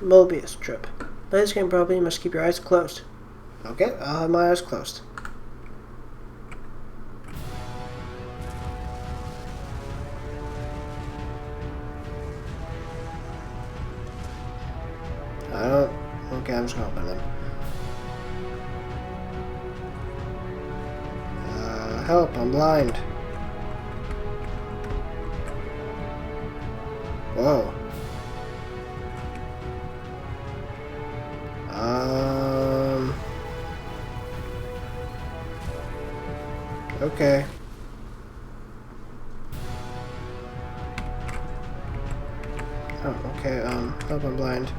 Mobius trip. Play this game properly, you must keep your eyes closed. Okay, I'll have my eyes closed. I don't... Okay, I'm just gonna open them. Help, I'm blind. Whoa. Okay. Oh, okay, help, I'm blind.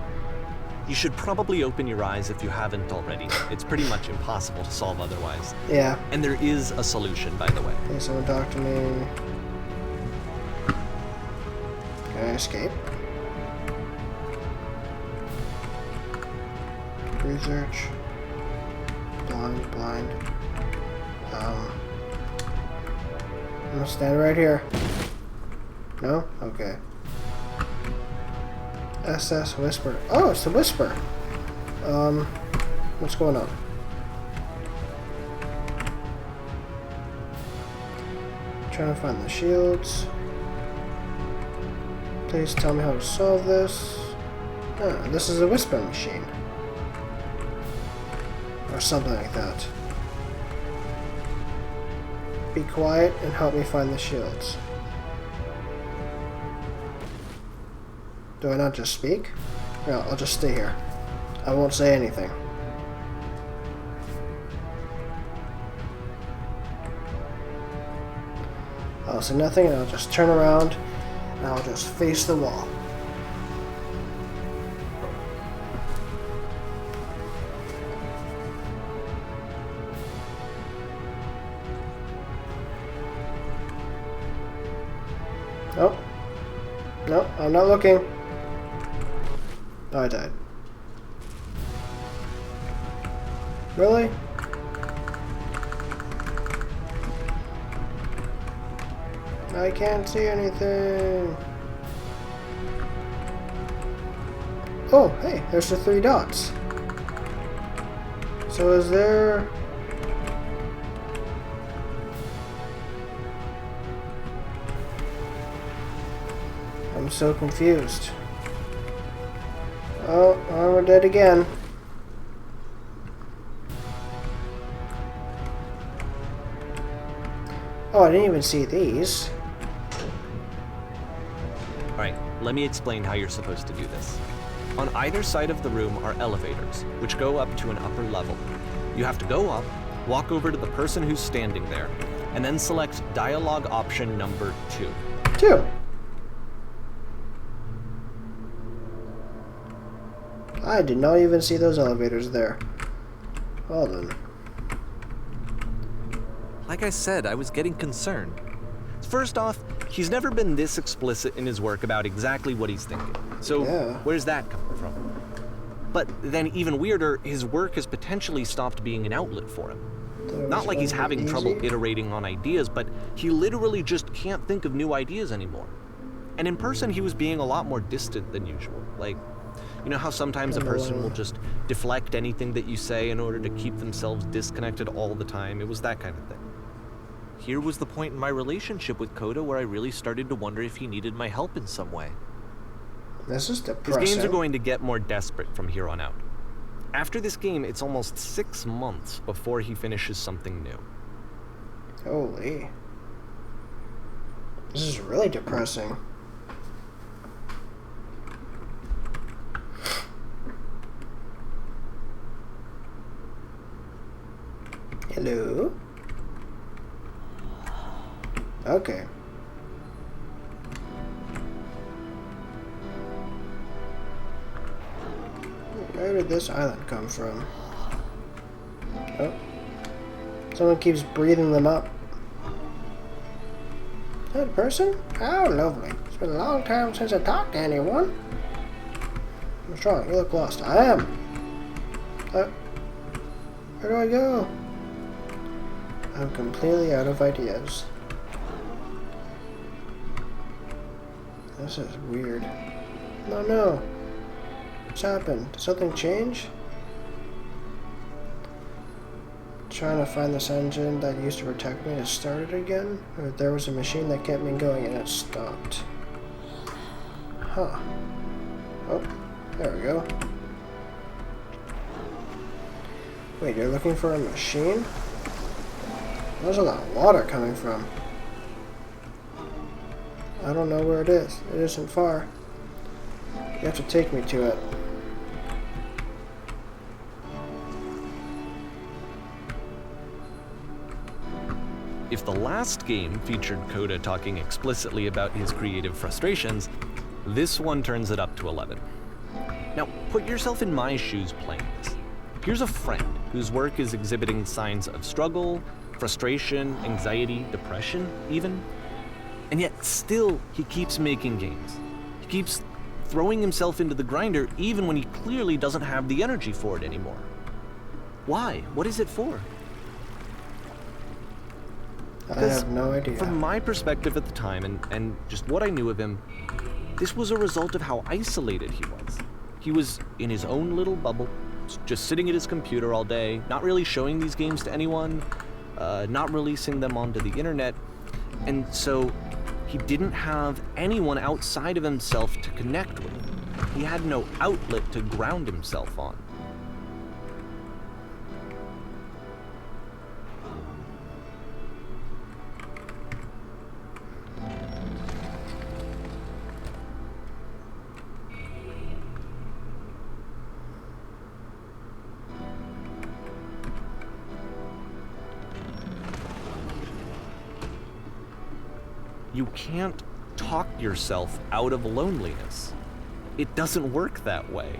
You should probably open your eyes if you haven't already. It's pretty much impossible to solve otherwise. Yeah. And there is a solution, by the way. Okay, someone talk to me. Can I escape? Research. Blind. I'm gonna stand right here. No? Okay. SS Whisper. Oh, it's the Whisper. What's going on? Trying to find the shields. Please tell me how to solve this. Ah, this is a Whisper machine. Or something like that. Be quiet and help me find the shields. Do I not just speak? No, I'll just stay here. I won't say anything. I'll say nothing and I'll just turn around and I'll just face the wall. Oh. No, I'm not looking. Oh, I died. Really? I can't see anything. Oh, hey, there's the 3 dots. So is there... I'm so confused. Oh, we're dead again. Oh, I didn't even see these. Alright, let me explain how you're supposed to do this. On either side of the room are elevators, which go up to an upper level. You have to go up, walk over to the person who's standing there, and then select dialogue option number 2. 2. I did not even see those elevators there. Well then. Like I said, I was getting concerned. First off, he's never been this explicit in his work about exactly what he's thinking. So where's that coming from? But then even weirder, his work has potentially stopped being an outlet for him. Not like he's having trouble iterating on ideas, but he literally just can't think of new ideas anymore. And in person, he was being a lot more distant than usual. Like, you know how sometimes a person will just deflect anything that you say in order to keep themselves disconnected all the time? It was that kind of thing. Here was the point in my relationship with Coda where I really started to wonder if he needed my help in some way. This is depressing. His games are going to get more desperate from here on out. After this game, it's almost 6 months before he finishes something new. Holy. This is really depressing. Hello? Okay. Where did this island come from? Oh. Someone keeps breathing them up. Is that a person? How lovely. It's been a long time since I talked to anyone. What's wrong? You look lost. I am. Where do I go? I'm completely out of ideas. This is weird. No. What's happened? Did something change? Trying to find this engine that used to protect me to start it again? Or there was a machine that kept me going and it stopped. Huh. Oh, there we go. Wait, you're looking for a machine? There's a lot of water coming from. I don't know where it is. It isn't far. You have to take me to it. If the last game featured Coda talking explicitly about his creative frustrations, this one turns it up to 11. Now, put yourself in my shoes playing this. Here's a friend whose work is exhibiting signs of struggle, frustration, anxiety, depression, even. And yet, still, he keeps making games. He keeps throwing himself into the grinder even when he clearly doesn't have the energy for it anymore. Why? What is it for? I have no idea. From my perspective at the time, and just what I knew of him, this was a result of how isolated he was. He was in his own little bubble, just sitting at his computer all day, not really showing these games to anyone, not releasing them onto the internet, and so he didn't have anyone outside of himself to connect with. He had no outlet to ground himself on. You can't talk yourself out of loneliness. It doesn't work that way.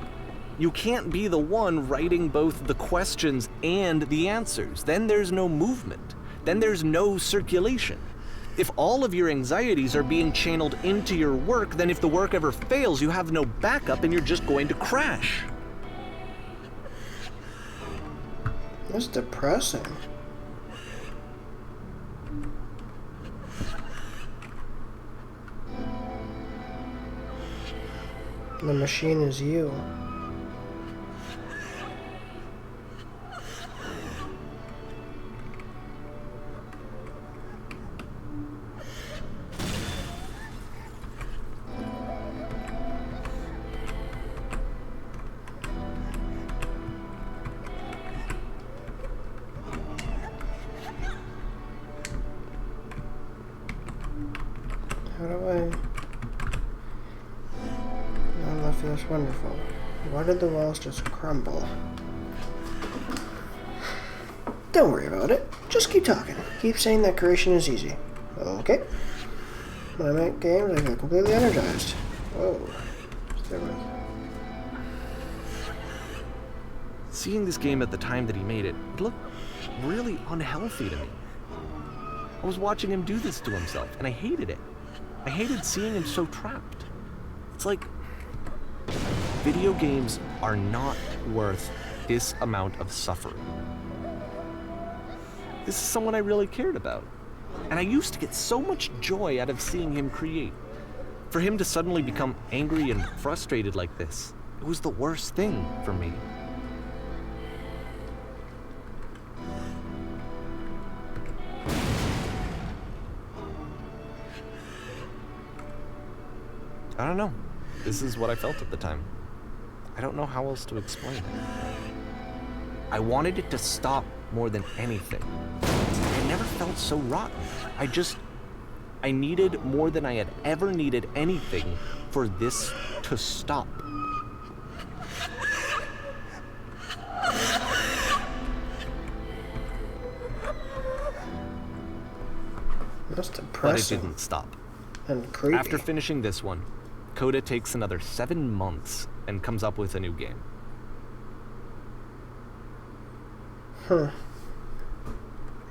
You can't be the one writing both the questions and the answers. Then there's no movement. Then there's no circulation. If all of your anxieties are being channeled into your work, then if the work ever fails, you have no backup and you're just going to crash. That's depressing. The machine is you. How do I... Feels wonderful. Why did the walls just crumble? Don't worry about it. Just keep talking. Keep saying that creation is easy. Okay. When I make games, I feel completely energized. Whoa. Stay with. Seeing this game at the time that he made it, it looked really unhealthy to me. I was watching him do this to himself, and I hated it. I hated seeing him so trapped. It's like, video games are not worth this amount of suffering. This is someone I really cared about. And I used to get so much joy out of seeing him create. For him to suddenly become angry and frustrated like this, it was the worst thing for me. I don't know. This is what I felt at the time. I don't know how else to explain it. I wanted it to stop more than anything. I never felt so rotten. I needed more than I had ever needed anything for this to stop. That's depressing. But it didn't stop. And creepy. After finishing this one, Coda takes another 7 months and comes up with a new game.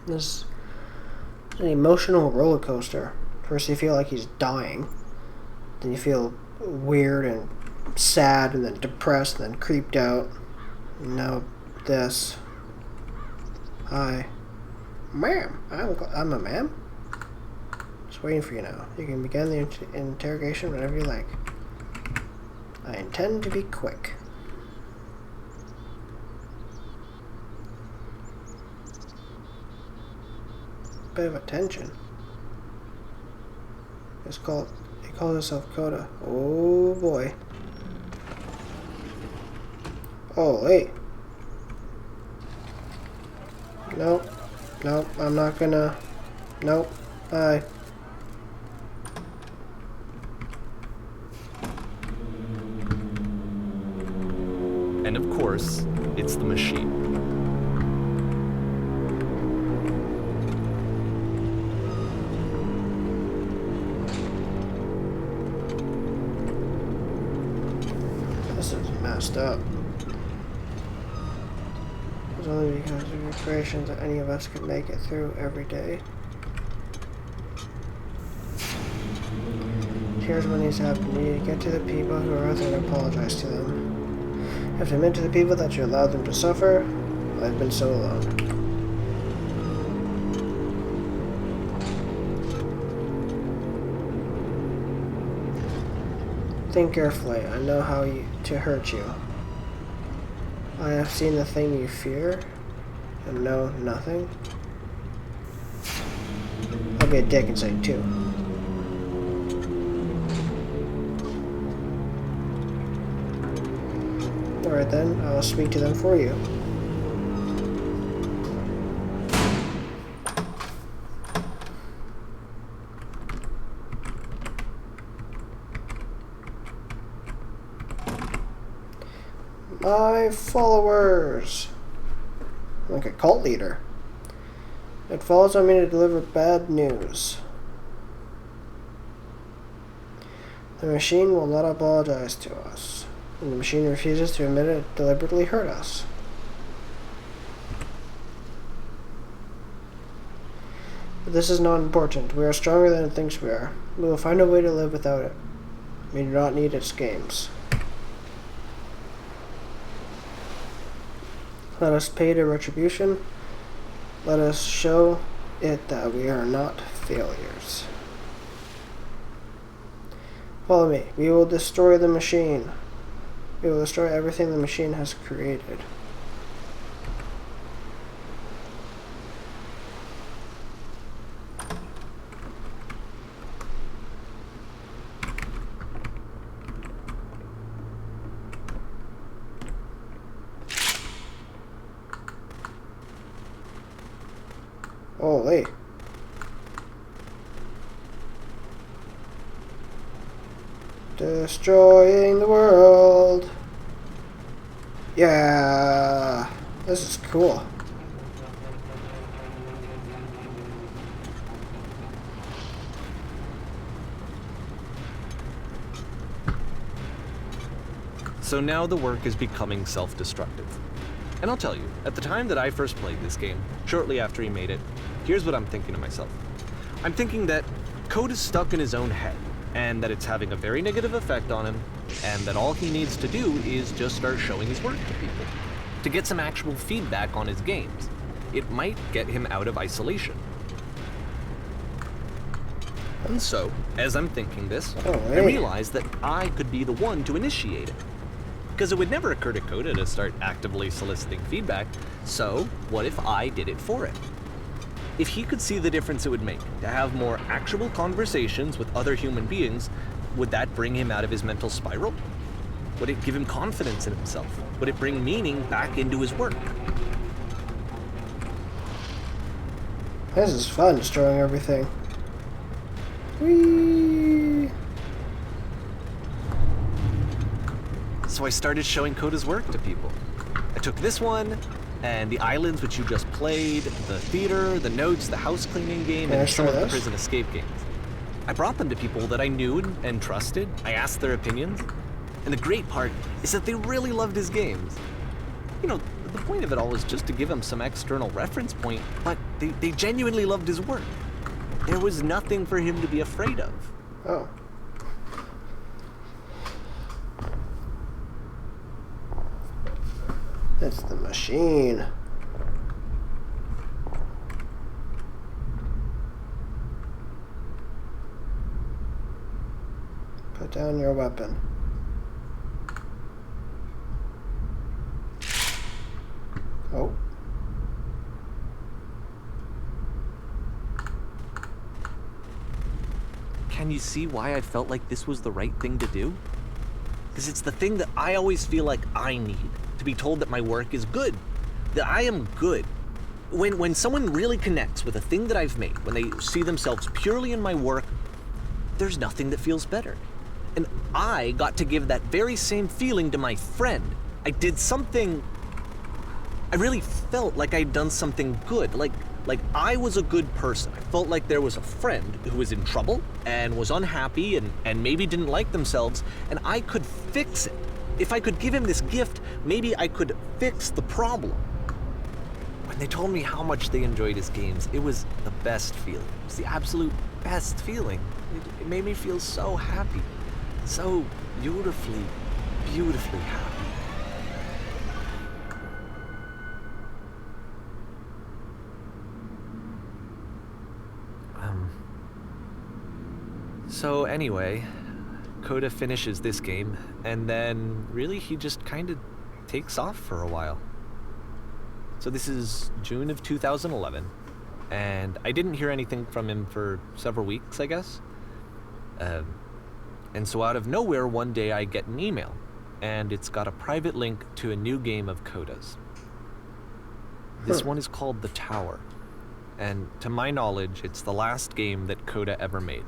This is an emotional roller coaster. First you feel like he's dying. Then you feel weird and sad and then depressed and then creeped out. And now this. Hi. Ma'am. I'm a ma'am? Just waiting for you now. You can begin the interrogation whenever you like. I intend to be quick. bit of attention. He calls himself Coda. Oh boy. Oh, hey. Nope. Nope, I'm not gonna... Nope. Bye. And of course, it's the machine. This is messed up. It's only because of your creations that any of us could make it through every day. Here's when these happen. You need to get to the people who are out there and apologize to them. You have to admit to the people that you allowed them to suffer. I've been so alone. Think carefully. I know how to hurt you. I have seen the thing you fear and know nothing. I'll be a dick and say too. Alright then, I'll speak to them for you. My followers. Like a cult leader. It falls on me to deliver bad news. The machine will not apologize to us. And the machine refuses to admit it deliberately hurt us. But this is not important. We are stronger than it thinks we are. We will find a way to live without it. We do not need its games. Let us pay the retribution. Let us show it that we are not failures. Follow me. We will destroy the machine. We will destroy everything the machine has created. Holy. Destroying the world. Yeah. This is cool. So now the work is becoming self-destructive. And I'll tell you, at the time that I first played this game, shortly after he made it, here's what I'm thinking to myself. I'm thinking that Code is stuck in his own head, and that it's having a very negative effect on him, and that all he needs to do is just start showing his work to people, to get some actual feedback on his games. It might get him out of isolation. And so, as I'm thinking this, I realize that I could be the one to initiate it. Because it would never occur to Coda to start actively soliciting feedback, so what if I did it for him? If he could see the difference it would make to have more actual conversations with other human beings, would that bring him out of his mental spiral? Would it give him confidence in himself? Would it bring meaning back into his work? This is fun, destroying everything. Whee! So I started showing Coda's work to people. I took this one, and the islands which you just played, the theater, the notes, the house cleaning game, and some of the prison escape games. I brought them to people that I knew and trusted. I asked their opinions. And the great part is that they really loved his games. You know, the point of it all was just to give him some external reference point, but they genuinely loved his work. There was nothing for him to be afraid of. Oh. It's the machine. Put down your weapon. Oh. can you see why I felt like this was the right thing to do? Because it's the thing that I always feel like I need, to be told that my work is good, that I am good. When someone really connects with a thing that I've made, when they see themselves purely in my work, there's nothing that feels better. And I got to give that very same feeling to my friend. I did something, I really felt like I'd done something good, like I was a good person. I felt like there was a friend who was in trouble and was unhappy and maybe didn't like themselves, and I could fix it. If I could give him this gift, maybe I could fix the problem. When they told me how much they enjoyed his games, it was the best feeling. It was the absolute best feeling. It made me feel so happy, so beautifully, beautifully happy. So anyway, Coda finishes this game, and then really he just kind of takes off for a while. So this is June of 2011, and I didn't hear anything from him for several weeks, I guess. And so out of nowhere, one day I get an email, and it's got a private link to a new game of Coda's. This one is called The Tower, and to my knowledge, it's the last game that Coda ever made.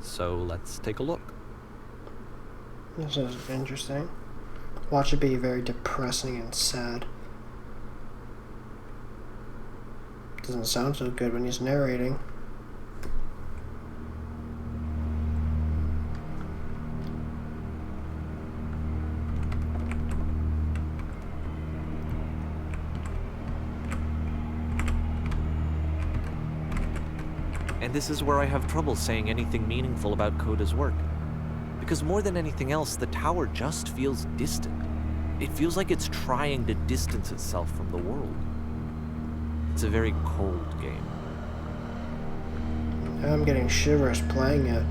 So let's take a look. This is interesting. Watch it be very depressing and sad. Doesn't sound so good when he's narrating. And this is where I have trouble saying anything meaningful about Coda's work. Because more than anything else, the tower just feels distant. It feels like it's trying to distance itself from the world. It's a very cold game. I'm getting shivers playing it.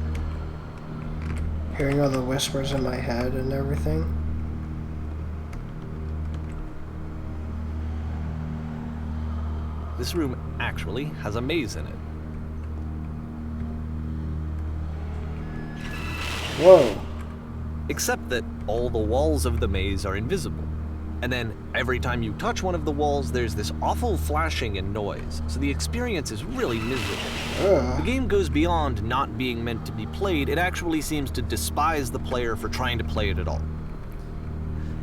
Hearing all the whispers in my head and everything. This room actually has a maze in it. Whoa. Except that all the walls of the maze are invisible. And then every time you touch one of the walls, there's this awful flashing and noise. So the experience is really miserable. The game goes beyond not being meant to be played. It actually seems to despise the player for trying to play it at all.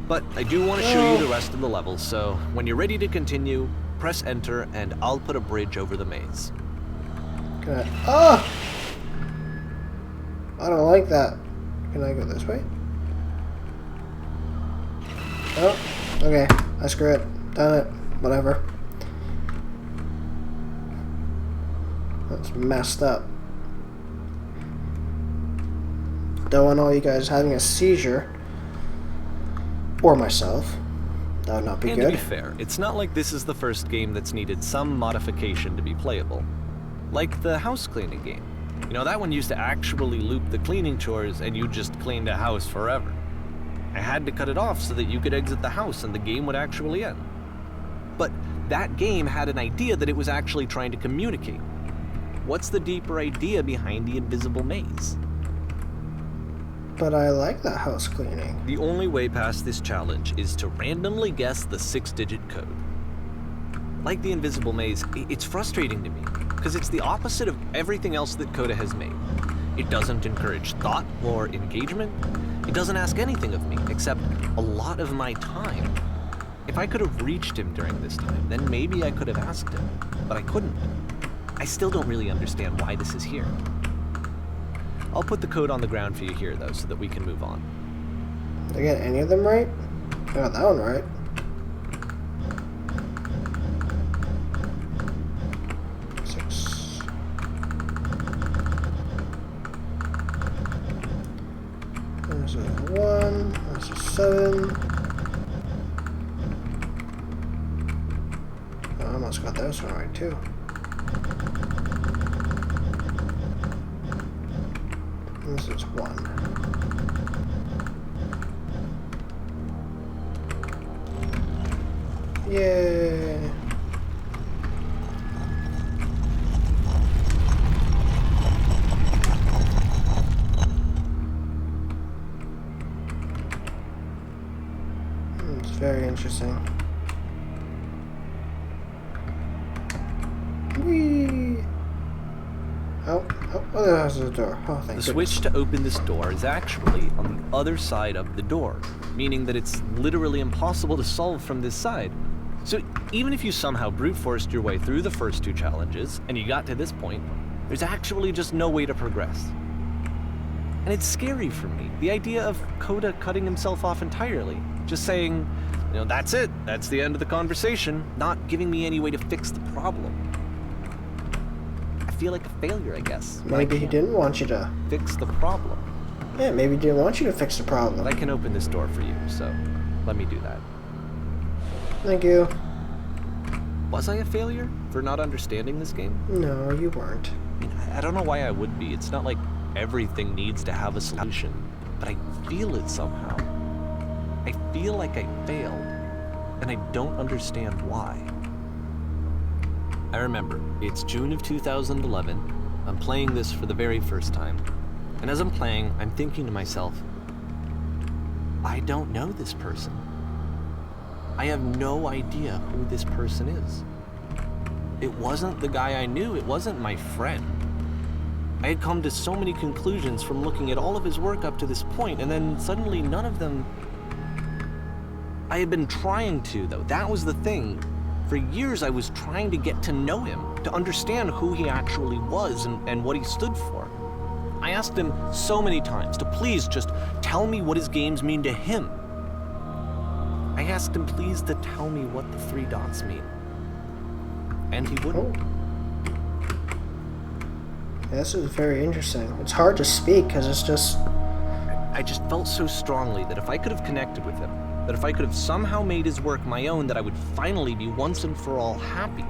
But I do want to show you the rest of the levels, so when you're ready to continue, press enter and I'll put a bridge over the maze. Can I... I don't like that. Can I go this way? Oh, okay. I screw it. Done it. Whatever. That's messed up. Don't want all you guys having a seizure. Or myself. That would not be good. And to be fair, it's not like this is the first game that's needed some modification to be playable. Like the house cleaning game. You know, that one used to actually loop the cleaning chores and you just cleaned a house forever. I had to cut it off so that you could exit the house and the game would actually end. But that game had an idea that it was actually trying to communicate. What's the deeper idea behind the invisible maze? But I like that house cleaning. The only way past this challenge is to randomly guess the 6-digit code. Like the invisible maze, it's frustrating to me, because it's the opposite of everything else that Coda has made. It doesn't encourage thought or engagement. It doesn't ask anything of me, except a lot of my time. If I could have reached him during this time, then maybe I could have asked him, but I couldn't. I still don't really understand why this is here. I'll put the code on the ground for you here, though, so that we can move on. Did I get any of them right? I got that one right. There's a 1, there's a 7. I almost got this one right too. This is 1. Yay! very interesting. Whee! Oh, there's the door. Oh, thank The goodness. switch to open this door is actually on the other side of the door, meaning that it's literally impossible to solve from this side. So even if you somehow brute forced your way through the first 2 challenges, and you got to this point, there's actually just no way to progress. And it's scary for me, the idea of Kota cutting himself off entirely, just saying, that's it, that's the end of the conversation, not giving me any way to fix the problem. I feel like a failure, I guess. Maybe he didn't want you to fix the problem. Yeah, maybe he didn't want you to fix the problem. But I can open this door for you, so let me do that. Thank you. Was I a failure for not understanding this game? No, you weren't. I don't know why I would be. It's not like everything needs to have a solution, but I feel it somehow. I feel like I failed, and I don't understand why. I remember, it's June of 2011. I'm playing this for the very first time. And as I'm playing, I'm thinking to myself, I don't know this person. I have no idea who this person is. It wasn't the guy I knew, it wasn't my friend. I had come to so many conclusions from looking at all of his work up to this point, and then suddenly none of them... I had been trying to, though. That was the thing. For years I was trying to get to know him, to understand who he actually was and what he stood for. I asked him so many times to please just tell me what his games mean to him. I asked him please to tell me what the 3 dots mean. And he wouldn't. Yeah, this is very interesting. It's hard to speak because it's just... I just felt so strongly that if I could have connected with him, that if I could have somehow made his work my own, that I would finally be once and for all happy.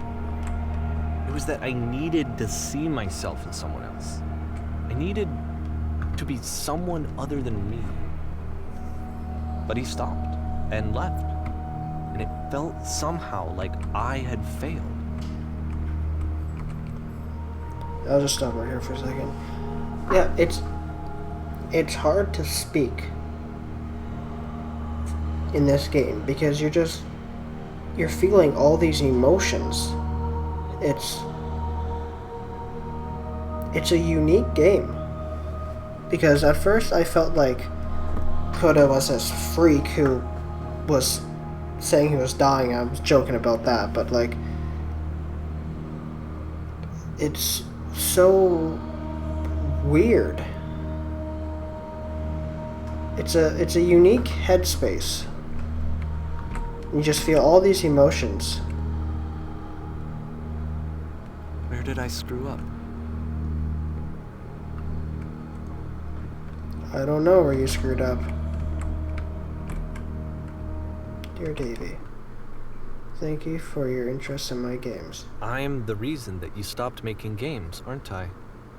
It was that I needed to see myself in someone else. I needed to be someone other than me. But he stopped and left, and it felt somehow like I had failed. I'll just stop right here for a second. Yeah, it's hard to speak in this game because you're feeling all these emotions. It's a unique game because at first I felt like Kota was this freak who was saying he was dying. I was joking about that, but like it's so weird. It's a unique headspace. You just feel all these emotions. Where did I screw up? I don't know where you screwed up. Dear Davey, thank you for your interest in my games. I'm the reason that you stopped making games, aren't I?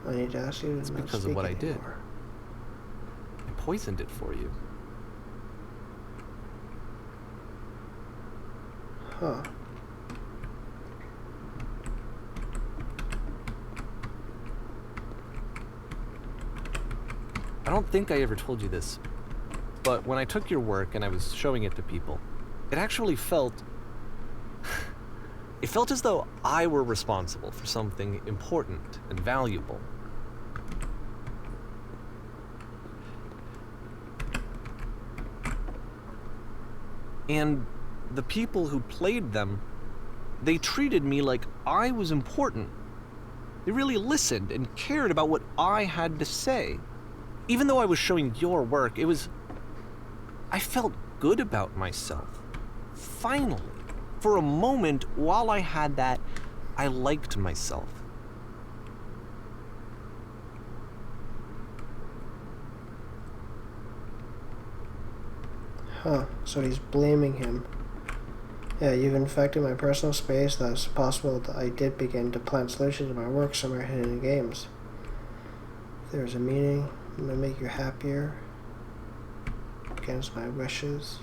I need to ask you to It's not because speak of what anymore. I did. I poisoned it for you. Huh. I don't think I ever told you this, but when I took your work and I was showing it to people, it actually felt... it felt as though I were responsible for something important and valuable. And the people who played them, they treated me like I was important. They really listened and cared about what I had to say. Even though I was showing your work, I felt good about myself. Finally, for a moment, while I had that, I liked myself. Huh, so he's blaming him. Yeah, you've infected my personal space, thus possible that I did begin to plant solutions in my work somewhere hidden in games. If there's a meaning, I'm gonna make you happier against my wishes.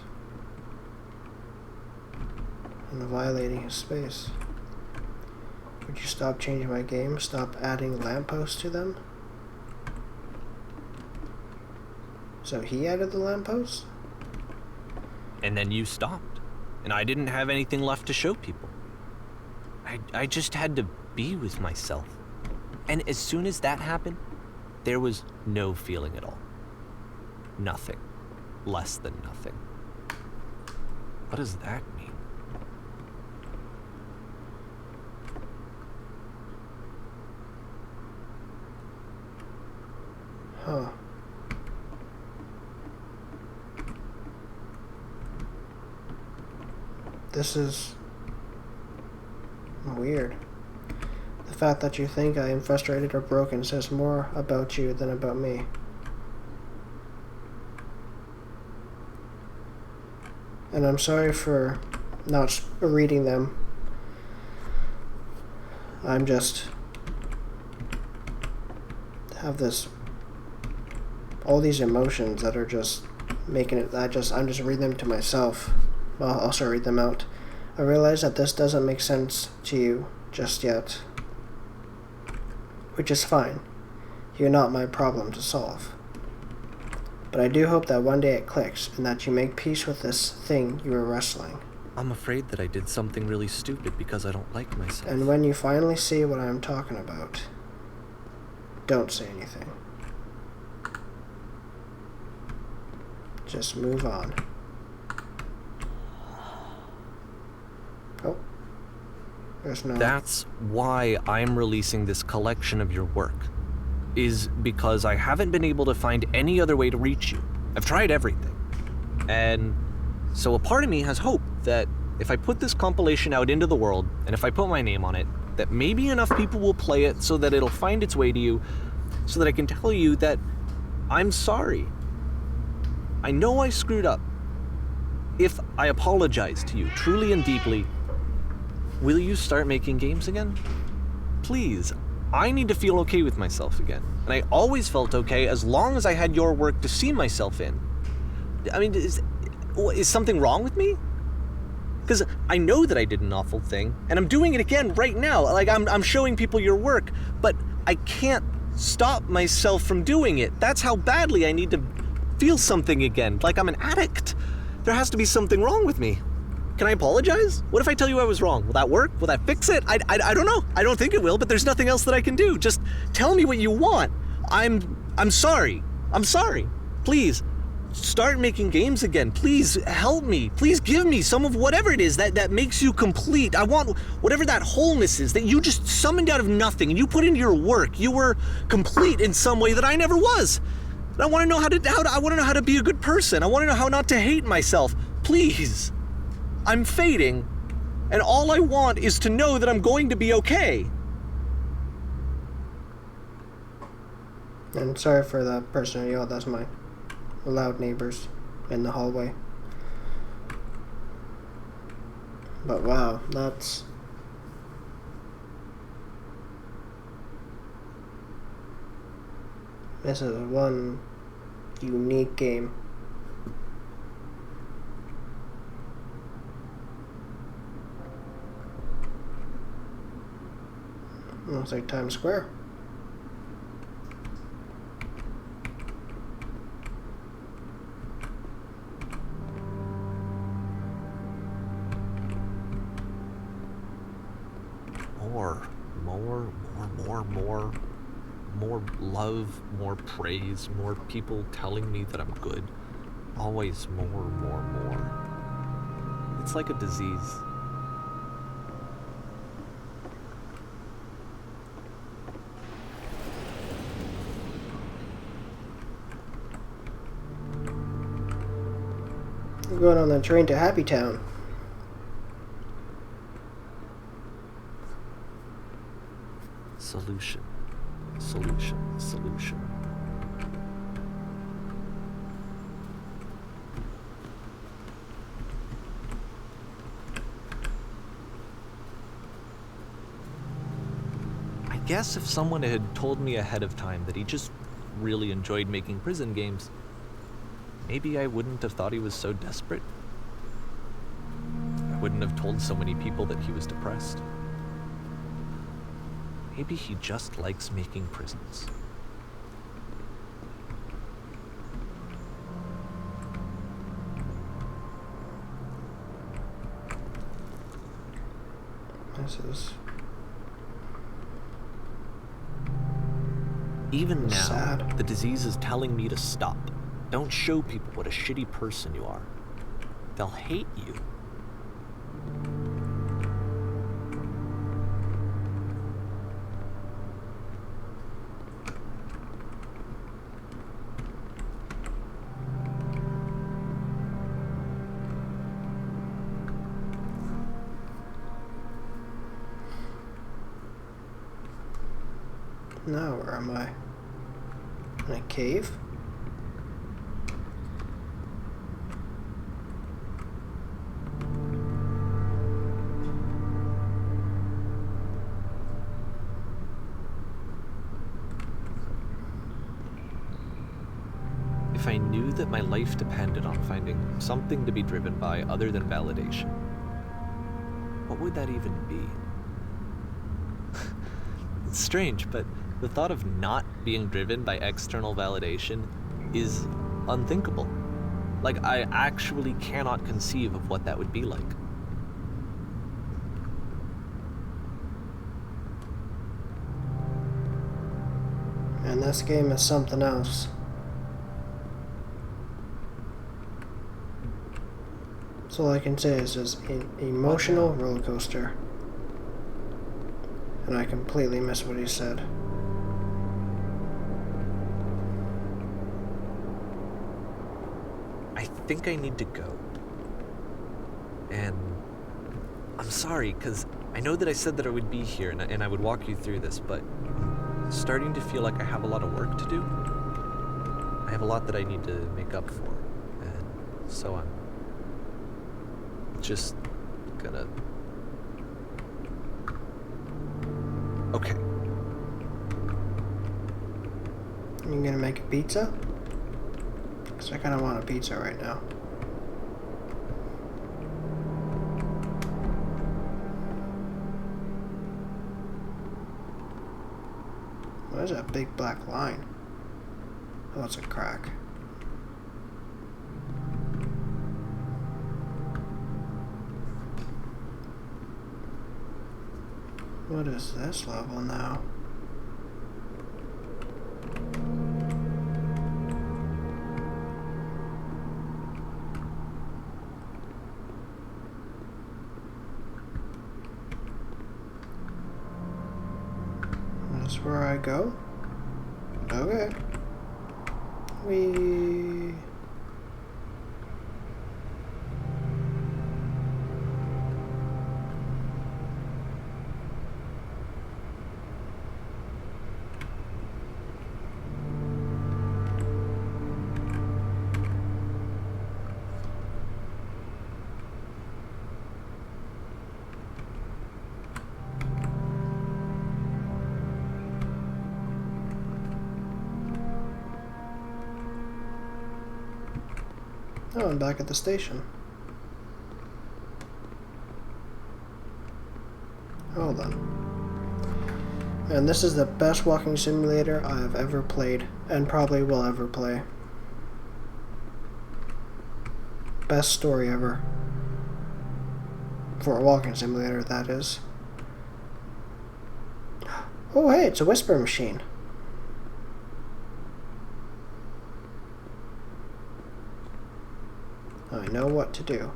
And violating his space. Would you stop changing my game? Stop adding lampposts to them? So he added the lampposts? And then you stopped, and I didn't have anything left to show people. I just had to be with myself. And as soon as that happened, there was no feeling at all. Nothing. Less than nothing. What does that mean? Huh. This is weird. The fact that you think I am frustrated or broken says more about you than about me. And I'm sorry for not reading them. I'm just have this all these emotions that are just making it. I'm just reading them to myself. I'll also read them out. I realize that this doesn't make sense to you just yet, which is fine. You're not my problem to solve. But I do hope that one day it clicks and that you make peace with this thing you were wrestling. I'm afraid that I did something really stupid because I don't like myself. And when you finally see what I'm talking about, don't say anything. Just move on. Oh. There's no... That's why I'm releasing this collection of your work. Is because I haven't been able to find any other way to reach you. I've tried everything. And so a part of me has hope that if I put this compilation out into the world, and if I put my name on it, that maybe enough people will play it so that it'll find its way to you, so that I can tell you that I'm sorry. I know I screwed up. If I apologize to you truly and deeply, will you start making games again? Please. I need to feel okay with myself again. And I always felt okay as long as I had your work to see myself in. I mean, is something wrong with me? Because I know that I did an awful thing, and I'm doing it again right now. Like, I'm showing people your work, but I can't stop myself from doing it. That's how badly I need to feel something again, like I'm an addict. There has to be something wrong with me. Can I apologize? What if I tell you I was wrong? Will that work? Will that fix it? I don't know. I don't think it will, but there's nothing else that I can do. Just tell me what you want. I'm sorry. I'm sorry. Please, start making games again. Please help me. Please give me some of whatever it is that makes you complete. I want whatever that wholeness is that you just summoned out of nothing and you put into your work. You were complete in some way that I never was. And I want to know I want to know how to be a good person. I want to know how not to hate myself. Please. I'm fading, and all I want is to know that I'm going to be okay. And sorry for that person who yelled. That's my loud neighbors in the hallway. But wow, this is one unique game. Looks like Times Square. More love, more praise, more people telling me that I'm good. Always more. It's like a disease. We're going on the train to Happy Town. Solution. I guess if someone had told me ahead of time that he just really enjoyed making prison games, maybe I wouldn't have thought he was so desperate. I wouldn't have told so many people that he was depressed. Maybe he just likes making prisons. This is... Even now, sad. the disease is telling me to stop. Don't show people what a shitty person you are. They'll hate you. Now, where am I? In a cave? If I knew that my life depended on finding something to be driven by other than validation, what would that even be? It's strange, but the thought of not being driven by external validation is unthinkable. Like, I actually cannot conceive of what that would be like. And this game is something else. So all I can say is just an emotional roller coaster. And I completely missed what he said. I think I need to go. And I'm sorry, because I know that I said that I would be here and I would walk you through this, but I'm starting to feel like I have a lot of work to do. I have a lot that I need to make up for. And so I'm just gonna... Okay. You gonna make a pizza? Because I kind of want a pizza right now. What is that big black line? Oh, it's a crack. What is this level now? That's where I go? Okay. We... Oh, I'm back at the station. Hold on. And this is the best walking simulator I have ever played, and probably will ever play. Best story ever. For a walking simulator, that is. Oh, hey, it's a whisper machine. I know what to do.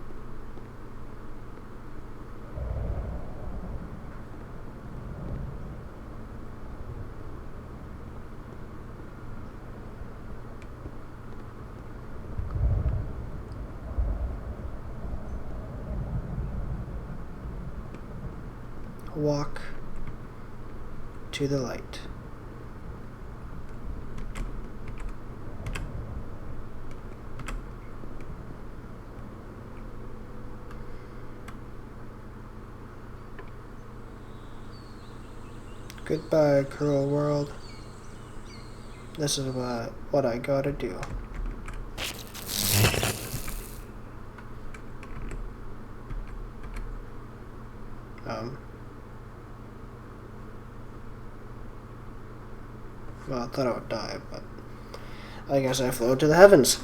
Walk to the light. Goodbye, cruel world. This is what I gotta do. Well, I thought I would die, but I guess I flew to the heavens.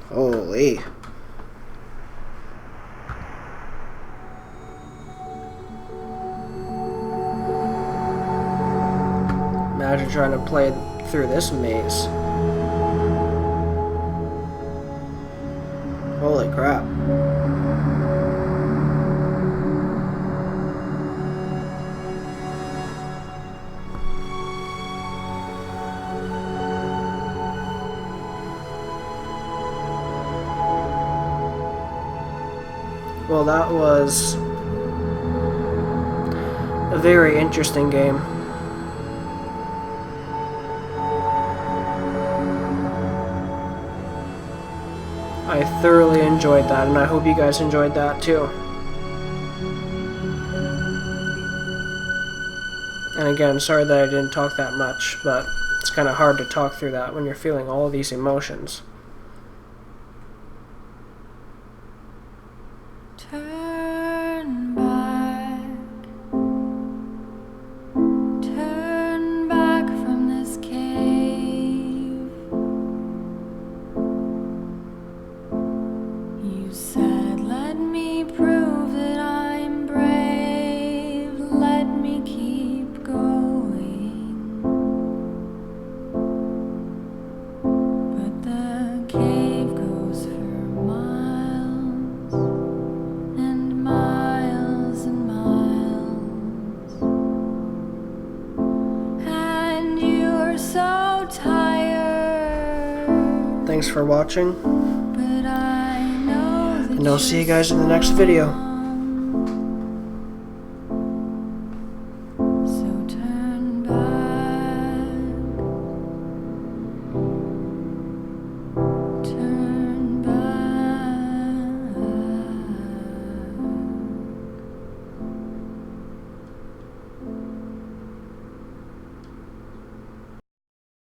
Holy. actually trying to play through this maze. Holy crap. Well, that was a very interesting game. I thoroughly enjoyed that, and I hope you guys enjoyed that too. And again, sorry that I didn't talk that much, but it's kind of hard to talk through that when you're feeling all these emotions. Turn back from this cave. You said, let me prove that I'm brave. Let me keep going. But the cave goes for miles and miles and miles. And you're so tired. Thanks for watching. But I know that And I'll see you guys in the next video.